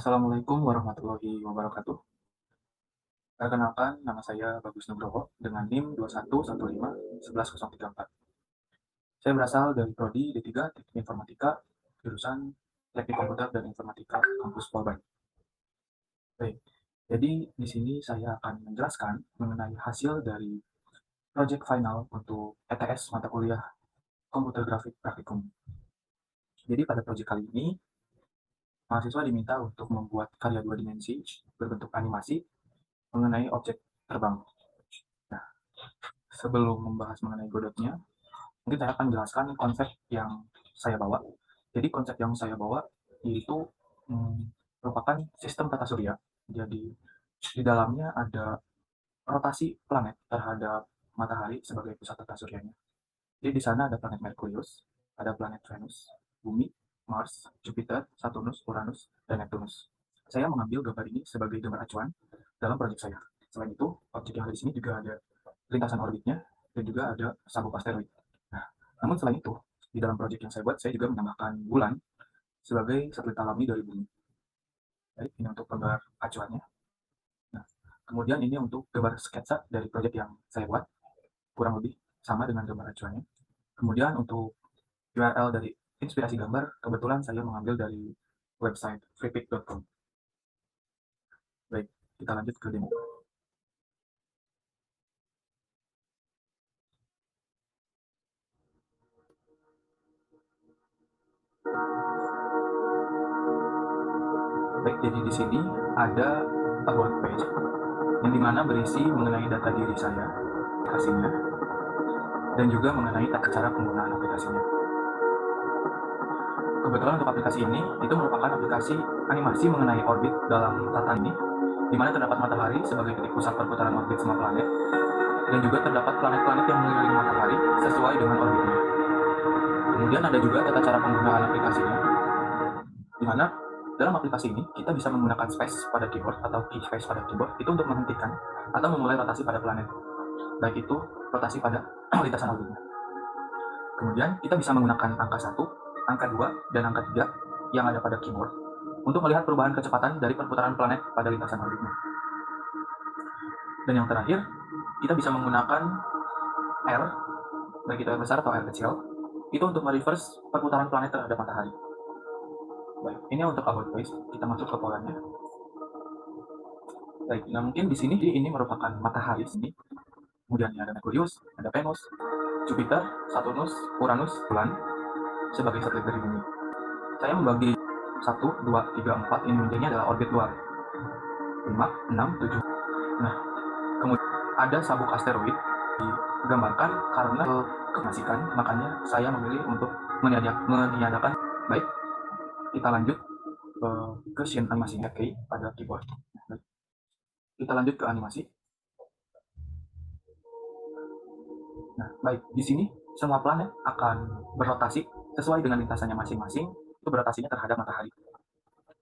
Assalamualaikum warahmatullahi wabarakatuh. Perkenalkan, nama saya Bagus Nugroho dengan NIM 211511034. Saya berasal dari Prodi D3 Teknik Informatika, jurusan Teknik Komputer dan Informatika, Kampus Polban. Baik, jadi di sini saya akan menjelaskan mengenai hasil dari project final untuk ETS mata kuliah Komputer Grafik Praktikum. Jadi pada project kali ini, mahasiswa diminta untuk membuat karya dua dimensi berbentuk animasi mengenai objek terbang. Nah, sebelum membahas mengenai Godotnya, mungkin saya akan menjelaskan konsep yang saya bawa. Jadi konsep yang saya bawa yaitu merupakan sistem tata surya. Jadi di dalamnya ada rotasi planet terhadap matahari sebagai pusat tata suryanya. Jadi di sana ada planet Merkurius, ada planet Venus, Bumi, Mars, Jupiter, Saturnus, Uranus, dan Neptunus. Saya mengambil gambar ini sebagai gambar acuan dalam proyek saya. Selain itu, objek yang ada di sini juga ada lintasan orbitnya dan juga ada sabuk asteroid. Nah, namun selain itu, di dalam proyek yang saya buat, saya juga menambahkan bulan sebagai satelit alami dari bumi. Baik, ini untuk gambar acuannya. Nah, kemudian ini untuk gambar sketsa dari proyek yang saya buat, kurang lebih sama dengan gambar acuannya. Kemudian untuk URL dari inspirasi gambar, kebetulan saya mengambil dari website freepik.com. Baik, kita lanjut ke demo. Baik, jadi di sini ada about page yang dimana berisi mengenai data diri saya, aplikasinya, dan juga mengenai tata cara penggunaan aplikasinya. Kebetulan untuk aplikasi ini, itu merupakan aplikasi animasi mengenai orbit dalam tata ini, di mana terdapat matahari sebagai titik pusat perputaran orbit semua planet, dan juga terdapat planet-planet yang mengelilingi matahari sesuai dengan orbitnya. Kemudian ada juga tata cara penggunaan aplikasinya, di mana dalam aplikasi ini kita bisa menggunakan space pada keyboard atau key space pada keyboard itu untuk menghentikan atau memulai rotasi pada planet, baik itu rotasi pada lintasan orbitnya. Kemudian kita bisa menggunakan angka 1, angka 2, dan angka 3 yang ada pada keyboard untuk melihat perubahan kecepatan dari perputaran planet pada lintasan orbitnya. Dan yang terakhir, kita bisa menggunakan R, baik itu R besar atau R kecil, itu untuk mereverse perputaran planet terhadap matahari. Baik, ini untuk about face. Kita masuk ke polanya. Baik, nah mungkin di sini ini merupakan matahari sini. Kemudian ada Merkurius, ada Venus, Jupiter, Saturnus, Uranus, bulan sebagai satelit dari bumi. Saya membagi 1, 2, 3, 4, ini intinya adalah orbit luar. 5, 6, 7. Nah, kemudian ada sabuk asteroid digambarkan karena kemasikan, makanya saya memilih untuk meniadakan. Baik, kita lanjut ke scene animasinya key pada keyboard. Kita lanjut ke animasi. Nah, baik, di sini semua planet akan berrotasi sesuai dengan lintasannya masing-masing, itu berotasinya terhadap matahari.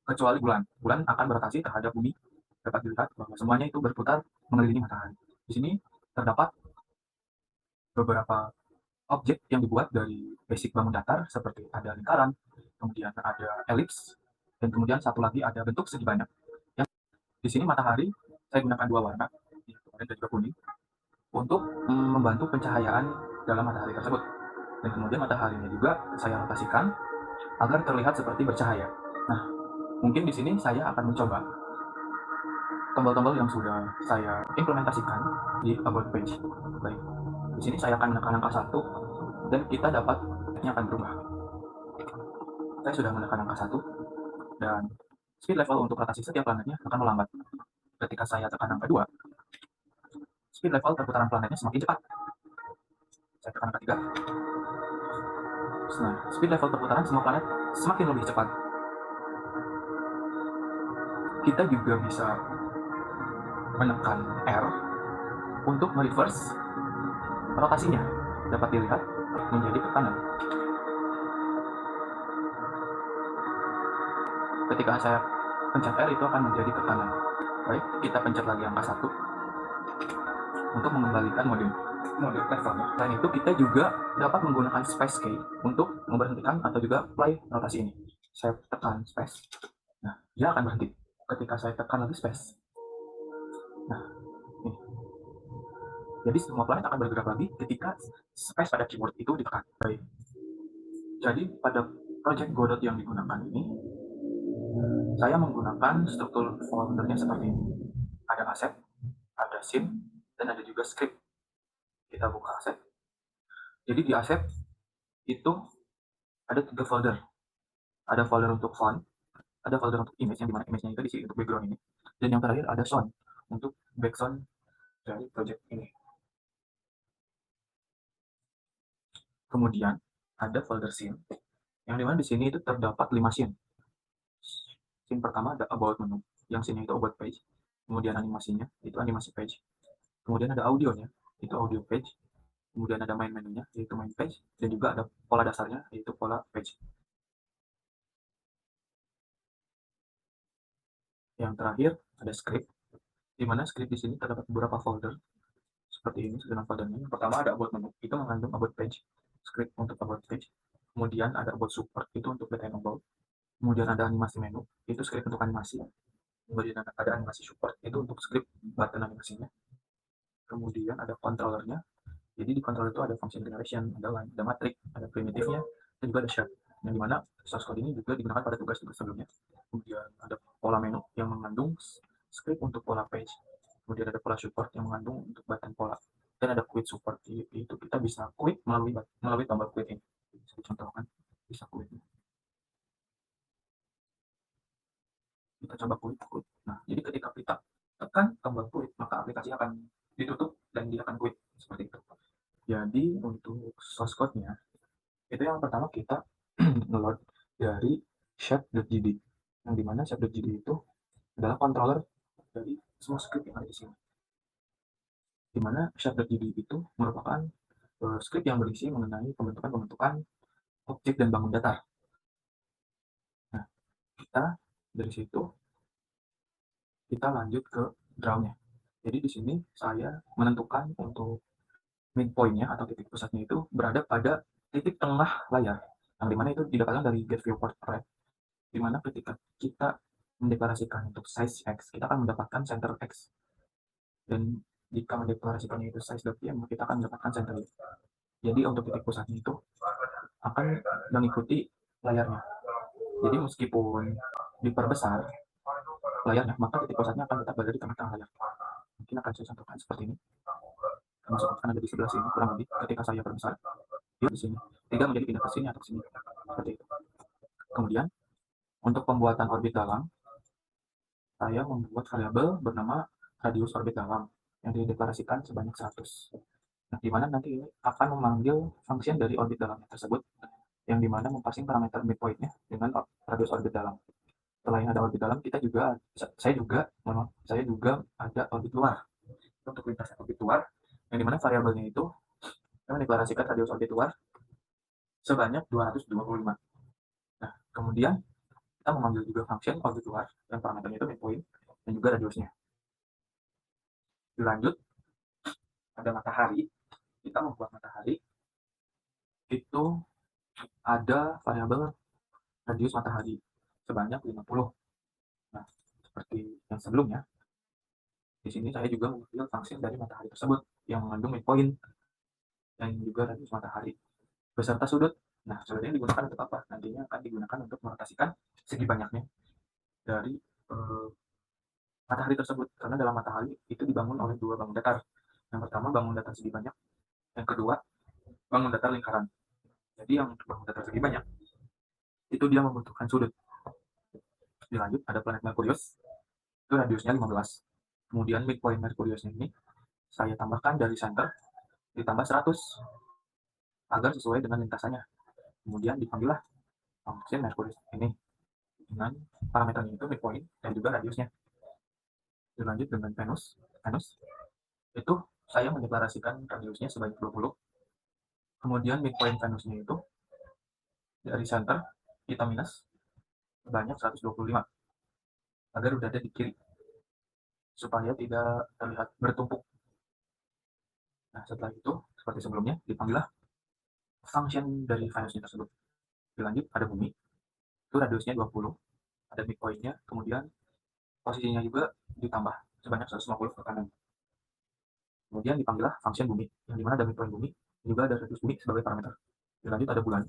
Kecuali bulan. Bulan akan berotasi terhadap bumi. Dapat dilihat bahwa semuanya itu berputar mengelilingi matahari. Di sini terdapat beberapa objek yang dibuat dari basic bangun datar seperti ada lingkaran, kemudian ada elips, dan kemudian satu lagi ada bentuk segi banyak. Yang di sini matahari saya gunakan dua warna, oranye dan juga kuning, untuk membantu pencahayaan dalam matahari tersebut. Dan kemudian mataharinya juga saya rotasikan agar terlihat seperti bercahaya. Nah, mungkin di sini saya akan mencoba tombol-tombol yang sudah saya implementasikan di about page. Baik, di sini saya akan menekan angka 1 dan kita dapat ini akan berubah. Saya sudah menekan angka 1 dan speed level untuk rotasi setiap planetnya akan melambat. Ketika saya tekan angka 2, speed level perputaran planetnya semakin cepat. Saya tekan angka 3. Nah, speed level perputaran semua planet semakin lebih cepat. Kita juga bisa menekan R untuk mereverse rotasinya. Dapat dilihat menjadi ke kanan. Ketika saya pencet R itu akan menjadi ke kanan. Baik, kita pencet lagi angka 1 untuk mengembalikan mode levelnya. Selain itu kita juga dapat menggunakan space key untuk memberhentikan atau juga play rotasi ini. Saya tekan space Nah, dia akan berhenti ketika saya tekan lagi space. Nah, nih. Jadi semua planet akan bergerak lagi ketika space pada keyboard itu ditekan. Baik. Jadi pada project Godot yang digunakan ini, saya menggunakan struktur foldernya seperti ini. Ada asset, ada scene, dan ada juga script. Kita buka asset. Jadi di asset itu ada 3 folder. Ada folder untuk font, ada folder untuk image, yang dimana image-nya itu diisi untuk background ini. Dan yang terakhir ada sound, untuk background dari project ini. Kemudian ada folder scene, yang dimana di sini itu terdapat 5 scene. Scene pertama ada about menu, yang scene itu about page. Kemudian animasinya, itu animasi page. Kemudian ada audionya, itu audio page. Kemudian ada main menunya, yaitu main page. Dan juga ada pola dasarnya, yaitu pola page. Yang terakhir ada script, di mana script di sini terdapat beberapa folder seperti ini dengan foldernya. Yang pertama ada about menu, itu mengandung about page, script untuk about page. Kemudian ada about support, itu untuk data and about. Kemudian ada animasi menu, itu script untuk animasi. Kemudian ada animasi support, itu untuk script button animasinya. Kemudian ada controllernya, jadi di controller itu ada function generation, ada line, ada matrix, ada primitifnya, dan juga ada shape, yang dimana source code ini juga digunakan pada tugas-tugas sebelumnya. Kemudian ada pola menu yang mengandung script untuk pola page. Kemudian ada pola support yang mengandung untuk button pola. Dan ada quit support, itu kita bisa quit melalui tombol quit ini. Bisa dicontohkan, bisa quit. Kita coba quit. Nah, jadi ketika kita tekan tombol quit, maka aplikasi akan ditutup dan dia akan quit seperti itu. Jadi untuk source code-nya, itu yang pertama kita ngeload dari shape.gd, yang dimana shape.gd itu adalah controller dari semua script yang ada di sini. Dimana shape.gd itu merupakan script yang berisi mengenai pembentukan objek dan bangun datar. Nah, kita dari situ kita lanjut ke draw-nya. Jadi di sini saya menentukan untuk midpoint-nya atau titik pusatnya itu berada pada titik tengah layar, yang dimana itu didapatkan dari get viewport array, dimana ketika kita mendeklarasikan untuk size X, kita akan mendapatkan center X. Dan jika mendeklarasikannya itu size.y, maka kita akan mendapatkan center Y. Jadi untuk titik pusatnya itu akan mengikuti layarnya. Jadi meskipun diperbesar layarnya, maka titik pusatnya akan tetap berada di tengah-tengah layar. Mungkin akan saya contohkan seperti ini. Termasuk akan ada di sebelah sini, kurang lebih ketika saya perbesar. Dia di sini. 3 menjadi pindah ke sini atau ke sini. Seperti itu. Kemudian, untuk pembuatan orbit dalam, saya membuat variabel bernama radius orbit dalam yang dideklarasikan sebanyak 100. Nah, di mana nanti ini akan memanggil function dari orbit dalamnya tersebut, yang dimana mempassing parameter midpoint-nya dengan radius orbit dalam. Selain ada orbit dalam, saya juga ada orbit luar. Untuk lintasan orbit luar, yang dimana variabelnya itu saya mendeklarasikan radius orbit luar sebanyak 225. Nah, kemudian kita memanggil juga function orbit luar yang parameternya itu midpoint dan juga radiusnya. Dilanjut, ada matahari. Kita membuat matahari itu ada variabel radius matahari sebanyak 50. Nah, seperti yang sebelumnya, di sini saya juga mengambil function dari matahari tersebut yang mengandung midpoint dan juga radius matahari beserta sudut. Nah, sudut ini digunakan untuk apa? Nantinya akan digunakan untuk merotasikan segi banyaknya dari matahari tersebut, karena dalam matahari itu dibangun oleh 2 bangun datar. Yang pertama bangun datar segi banyak, yang kedua bangun datar lingkaran. Jadi yang bangun datar segi banyak itu dia membutuhkan sudut. Dilanjut ada planet Merkurius, itu radiusnya 15. Kemudian midpoint Merkuriusnya ini saya tambahkan dari center ditambah 100 agar sesuai dengan lintasannya. Kemudian dipanggillah function Merkurius ini dengan parameternya itu midpoint dan juga radiusnya. Dilanjut dengan Venus. Venus itu saya mendeklarasikan radiusnya sebanyak 20. Kemudian midpoint Venusnya itu dari center kita minus sebanyak 125 agar berada di kiri supaya tidak terlihat bertumpuk. Nah, setelah itu seperti sebelumnya dipanggillah function dari Venusnya tersebut. Dilanjut ada bumi, itu radiusnya 20 ada midpoint-nya, kemudian posisinya juga ditambah sebanyak 150 ke kanan. Kemudian dipanggillah function bumi, yang dimana ada midpoint bumi, juga ada radius bumi sebagai parameter. Lanjut ada bulan.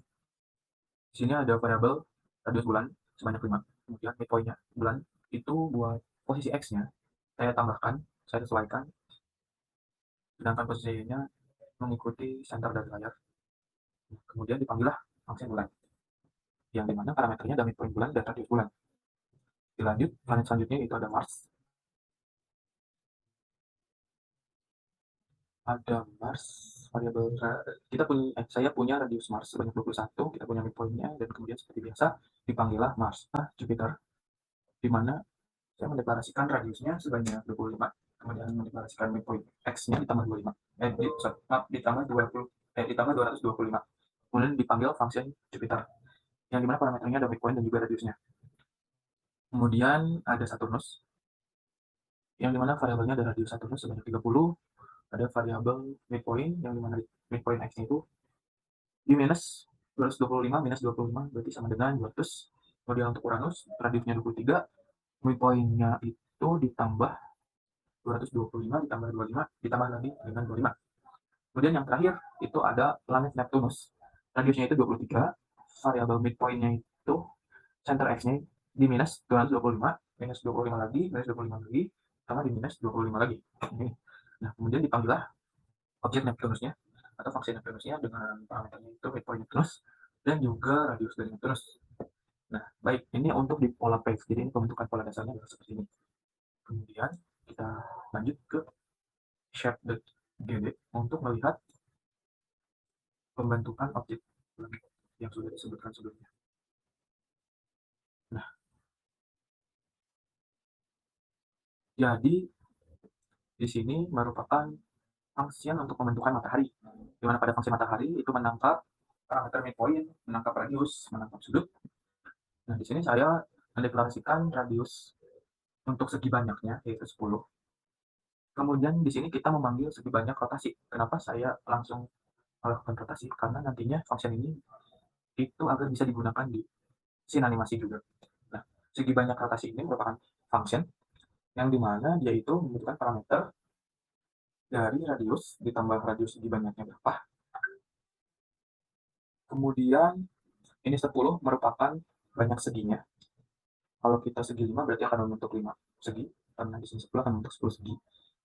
Di sini ada variabel radius bulan sebanyak 5. Kemudian midpoint-nya bulan itu buat posisi X-nya saya tambahkan, saya sesuaikan, sedangkan posisi Y-nya mengikuti center dari layar. Kemudian dipanggillah function bulan, yang dimana parameternya ada midpoint bulan dan radius bulan. Dilanjut, planet selanjutnya itu ada Mars. Ada Mars, variabel saya punya radius Mars sebanyak 21, kita punya midpoint-nya, dan kemudian seperti biasa dipanggillah Mars. Jupiter, di mana saya mendeklarasikan radiusnya sebanyak 25, kemudian mendeklarasikan midpoint X-nya ditambah 25, ditambah 20, ditambah 225. Kemudian dipanggil function Jupiter, yang dimana parameternya ada midpoint dan juga radiusnya. Kemudian ada Saturnus, yang dimana variabelnya ada radius Saturnus sebanyak 30, ada variabel midpoint, yang dimana midpoint X-nya itu di minus 225, minus 25 berarti sama dengan 200. Kemudian untuk Uranus, radiusnya 23, midpoint-nya itu ditambah 225, ditambah 25, ditambah lagi dengan 25. Kemudian yang terakhir, itu ada planet Neptunus. Radiusnya itu 23, variabel midpoint-nya itu center X-nya di minus 225, minus 25 lagi, minus 25 lagi, sama di minus 25 lagi. Nah, kemudian dipanggillah objek Neptunusnya atau fungsi Neptunusnya dengan parameternya itu midpoint Neptunus dan juga radius dari Neptunus. Nah, baik, ini untuk di pola PX, jadi ini pembentukan pola dasarnya adalah seperti ini. Kemudian kita lanjut ke shape.gd untuk melihat pembentukan objek yang sudah disebutkan sebelumnya. Nah, jadi di sini merupakan function untuk pembentukan matahari, di mana pada fungsi matahari itu menangkap parameter midpoint, menangkap radius, menangkap sudut. Nah, di sini saya mendeklarasikan radius untuk segi banyaknya, yaitu 10. Kemudian di sini kita memanggil segi banyak rotasi. Kenapa saya langsung melakukan rotasi? Karena nantinya function ini itu agar bisa digunakan di scene animasi juga. Nah, segi banyak rotasi ini merupakan function yang dimana dia itu membutuhkan parameter dari radius ditambah radius segi banyaknya berapa. Kemudian ini 10 merupakan banyak seginya. Kalau kita segi 5 berarti akan membentuk 5 segi, karena di sini 10 akan membentuk 10 segi.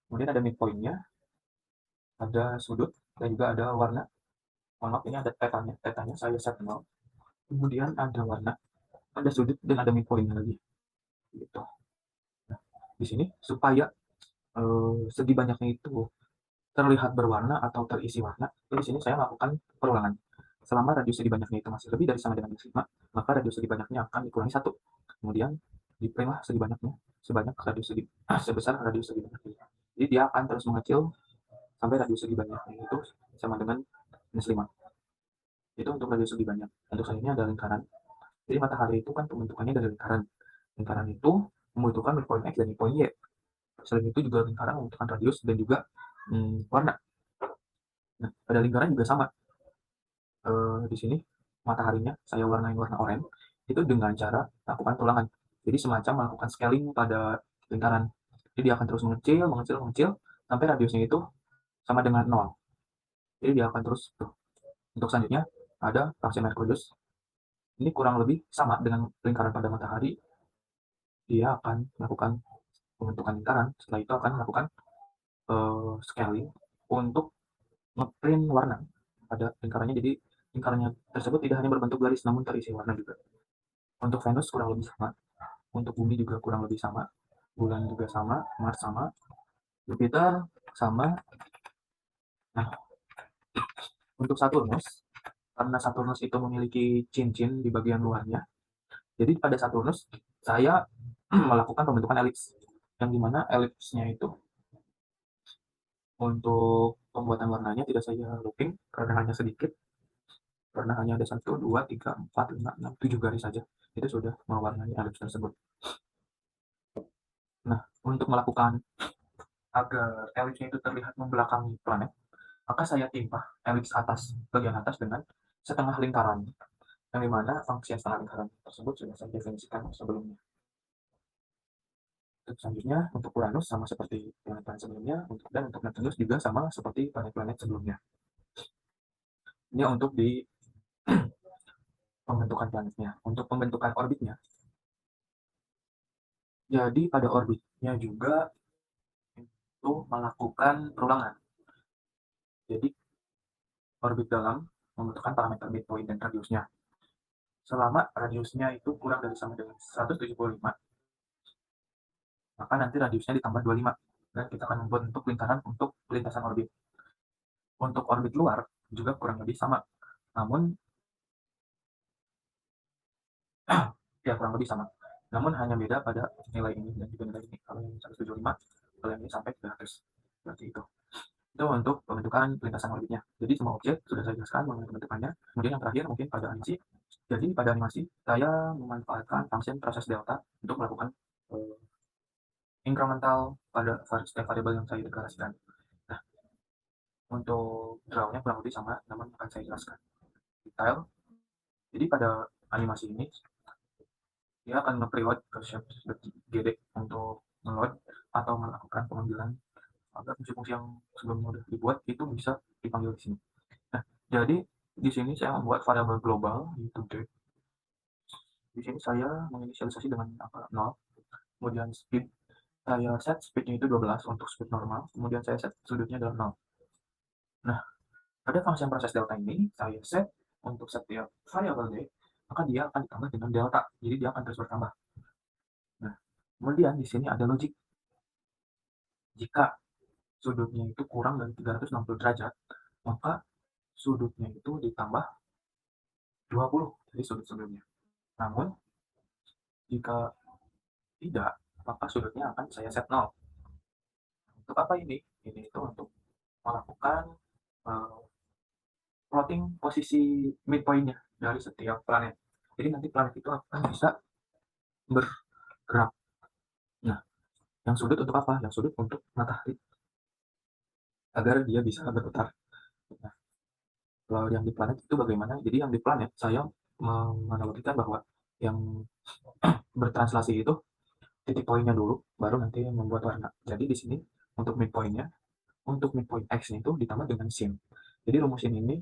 Kemudian ada midpoint-nya, ada sudut, dan juga ada warna. Maaf, ini ada tetanya. Tetanya saya set 0. Kemudian ada warna, ada sudut, dan ada midpoint-nya lagi. Gitu. Nah, di sini supaya segi banyaknya itu terlihat berwarna atau terisi warna, di sini saya lakukan perulangan. Selama radius segi banyaknya itu masih lebih dari sama dengan 5, maka radius segi banyaknya akan dikurangi 1. Kemudian diprima segi banyaknya sebanyak radius segi sebesar radius segi banyaknya. Jadi dia akan terus mengecil sampai radius segi banyaknya itu sama dengan minus 5. Itu untuk radius segi banyak. Untuk selanjutnya ada lingkaran. Jadi matahari itu kan pembentukannya dari lingkaran. Lingkaran itu membutuhkan midpoint X dan midpoint Y. Selain itu juga lingkaran membutuhkan radius dan juga warna. Nah, pada lingkaran juga sama. Di sini mataharinya saya warnai warna oranye itu dengan cara lakukan tulangan. Jadi semacam melakukan scaling pada lingkaran. Jadi dia akan terus mengecil, mengecil, mengecil sampai radiusnya itu sama dengan 0. Jadi dia akan terus tuh. Untuk selanjutnya ada function Mercurius. Ini kurang lebih sama dengan lingkaran pada matahari. Dia akan melakukan pembentukan lingkaran. Setelah itu akan melakukan scaling untuk ngeprint warna pada lingkarannya. Jadi lingkarannya tersebut tidak hanya berbentuk garis namun terisi warna juga. Untuk Venus kurang lebih sama, untuk Bumi juga kurang lebih sama, bulan juga sama, Mars sama, Jupiter sama. Nah, untuk Saturnus, karena Saturnus itu memiliki cincin di bagian luarnya, jadi pada Saturnus saya melakukan pembentukan elips, yang dimana elipsnya itu untuk pembuatan warnanya tidak saya looping karena hanya sedikit, karena hanya ada 1, 2, 3, 4, 5, 6, 7 garis saja, itu sudah mewarnai elips tersebut. Nah, untuk melakukan agar elipsnya itu terlihat membelakangi planet, maka saya timpa elips atas, bagian atas dengan setengah lingkaran, yang dimana fungsi setengah lingkaran tersebut sudah saya definisikan sebelumnya. Untuk selanjutnya, untuk Uranus sama seperti planet-planet sebelumnya, dan untuk Neptunus juga sama seperti planet-planet sebelumnya. Ini untuk di pembentukan planetnya. Untuk pembentukan orbitnya, jadi pada orbitnya juga itu melakukan perulangan. Jadi orbit dalam membutuhkan parameter midpoint dan radiusnya. Selama radiusnya itu kurang dari sama dengan 175, maka nanti radiusnya ditambah 25 dan kita akan membentuk lingkaran untuk lintasan orbit. Untuk orbit luar juga kurang lebih sama, namun ya kurang lebih sama. Namun hanya beda pada nilai ini dan juga nilai ini. Kalau yang 175, kalau yang ini sampai 300. Seperti itu. Itu untuk pembentukan lintasan orbitnya. Jadi semua objek sudah saya jelaskan mengenai pembentukannya. Kemudian yang terakhir mungkin pada animasi. Jadi pada animasi saya memanfaatkan function proses delta untuk melakukan incremental pada setiap variabel yang saya deklarasikan. Nah, untuk draw-nya kurang lebih sama, namun akan saya jelaskan detail. Jadi pada animasi ini dia akan nge-preload ke shape.gd untuk nge-load atau melakukan pengambilan agar fungsi-fungsi yang sebelumnya sudah dibuat itu bisa dipanggil di sini. Nah, jadi di sini saya membuat variabel global yaitu d. Di sini saya menginisialisasi dengan angka 0, kemudian speed saya set speednya itu 12 untuk speed normal, kemudian saya set sudutnya adalah 0. Nah, pada function proses delta ini saya set untuk setiap variabel d, maka dia akan ditambah dengan delta, jadi dia akan terus bertambah. Nah, kemudian di sini ada logik. Jika sudutnya itu kurang dari 360 derajat, maka sudutnya itu ditambah 20 dari sudut sebelumnya. Namun, jika tidak, maka sudutnya akan saya set 0. Untuk apa ini? Ini itu untuk melakukan plotting posisi midpointnya dari setiap planet. Jadi nanti planet itu akan bisa bergerak. Nah, yang sudut untuk apa? Yang sudut untuk matahari agar dia bisa berputar. Nah, kalau yang di planet itu bagaimana? Jadi yang di planet saya menganalogikan bahwa yang bertranslasi itu titik poinnya dulu, baru nanti membuat warna. Jadi di sini untuk midpointnya, untuk midpoint x itu ditambah dengan sin. Jadi rumusin ini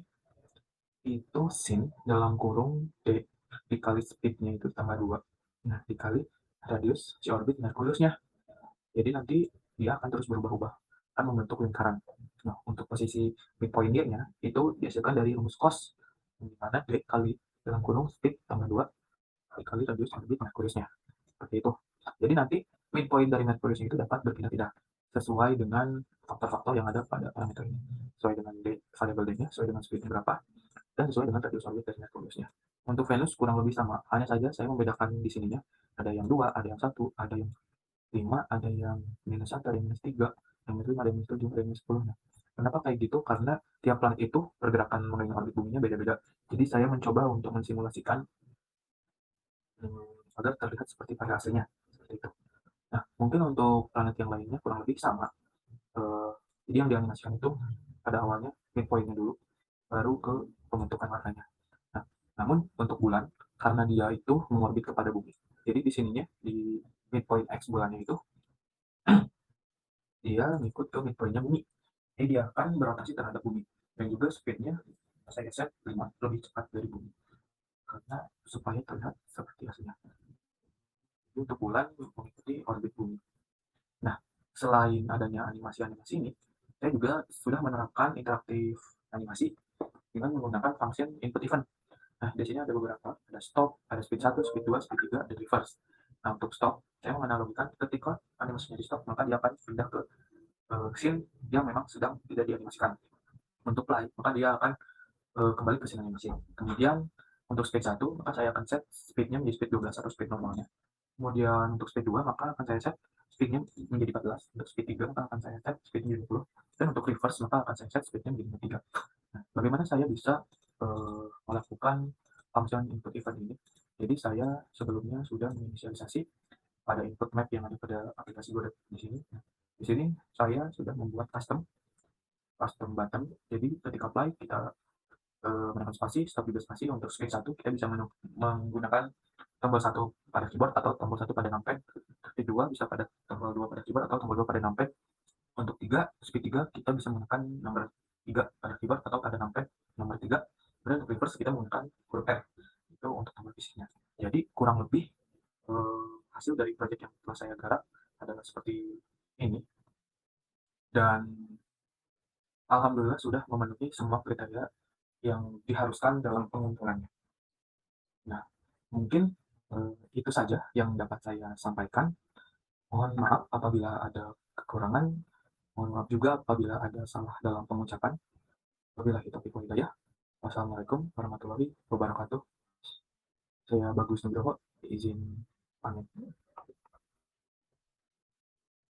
itu sin dalam kurung d dikali speednya itu tambah 2. Nah, dikali radius si orbit Merkuriusnya. Jadi nanti dia akan terus berubah-ubah, akan membentuk lingkaran. Nah, untuk posisi midpoint D-nya itu dihasilkan dari rumus cos, di mana d kali dalam kurung speed tambah 2 dikali radius orbit Merkuriusnya. Seperti itu. Jadi nanti midpoint dari Merkuriusnya itu dapat berpindah-pindah sesuai dengan faktor-faktor yang ada pada parameter ini. Sesuai dengan d, variabel d-nya, sesuai dengan speednya berapa, dan sesuai dengan radius orbit dari Merkuriusnya. Untuk Venus kurang lebih sama, hanya saja saya membedakan di sininya, ada yang 2, ada yang 1, ada yang 5, ada yang minus 1, ada yang minus 3, yang minus 5, ada yang minus 7, ada yang minus 10. Nah, kenapa kayak gitu? Karena tiap planet itu pergerakan mengelilingi orbit buminya beda-beda. Jadi saya mencoba untuk mensimulasikan agar terlihat seperti pada aslinya. Seperti itu. Nah, mungkin untuk planet yang lainnya kurang lebih sama. Jadi yang dianimasikan itu pada awalnya midpointnya dulu, baru ke pembentukan warnanya. Nah, namun untuk bulan, karena dia itu mengorbit kepada bumi, jadi di sininya di midpoint X bulannya itu dia ngikut ke midpointnya bumi. Jadi dia akan berotasi terhadap bumi. Dan juga speednya saya set 5 lebih cepat dari bumi. Karena supaya terlihat seperti aslinya. Jadi untuk bulan mengikuti orbit bumi. Nah, selain adanya animasi-animasi ini, saya juga sudah menerapkan interaktif animasi dengan menggunakan function input event. Nah, di sini ada beberapa, ada stop, ada speed 1, speed 2, speed 3, dan reverse. Nah, untuk stop, saya menganalogikan ketika animasinya di stop, maka dia akan pindah ke scene yang memang sedang tidak dianimasikan. Untuk play, maka dia akan kembali ke scene animasi. Kemudian, untuk speed 1, maka saya akan set speednya menjadi speed 12 atau speed normalnya. Kemudian untuk speed 2, maka akan saya set speednya menjadi 14. Untuk speed 3, maka akan saya set speednya menjadi 20. Dan untuk reverse, maka akan saya set speednya menjadi 3. Nah, bagaimana saya bisa melakukan function input event ini? Jadi saya sebelumnya sudah menginisialisasi pada input map yang ada pada aplikasi Godot di sini. Nah, di sini saya sudah membuat custom button. Jadi ketika play kita menekan spasi, stop juga spasi. Untuk speed 1 kita bisa menggunakan tombol 1 pada keyboard atau tombol 1 pada numpad. Speed 2 bisa pada tombol 2 pada keyboard atau tombol 2 pada numpad. Untuk 3, speed 3 kita bisa menekan nomor 3 pada keyboard atau pada numpad nomor 3. Kemudian untuk reverse kita menggunakan huruf R. Itu untuk tombol fisiknya. Jadi kurang lebih hasil dari proyek yang telah saya garap adalah seperti ini. Dan alhamdulillah sudah memenuhi semua kriteria yang diharuskan dalam pengumpulannya. Nah, mungkin itu saja yang dapat saya sampaikan. Mohon maaf apabila ada kekurangan. Mohon maaf juga apabila ada salah dalam pengucapan. Wabillahi taufiq wal hidayah. Wassalamualaikum warahmatullahi wabarakatuh. Saya Bagus Nugroho, izin pamit.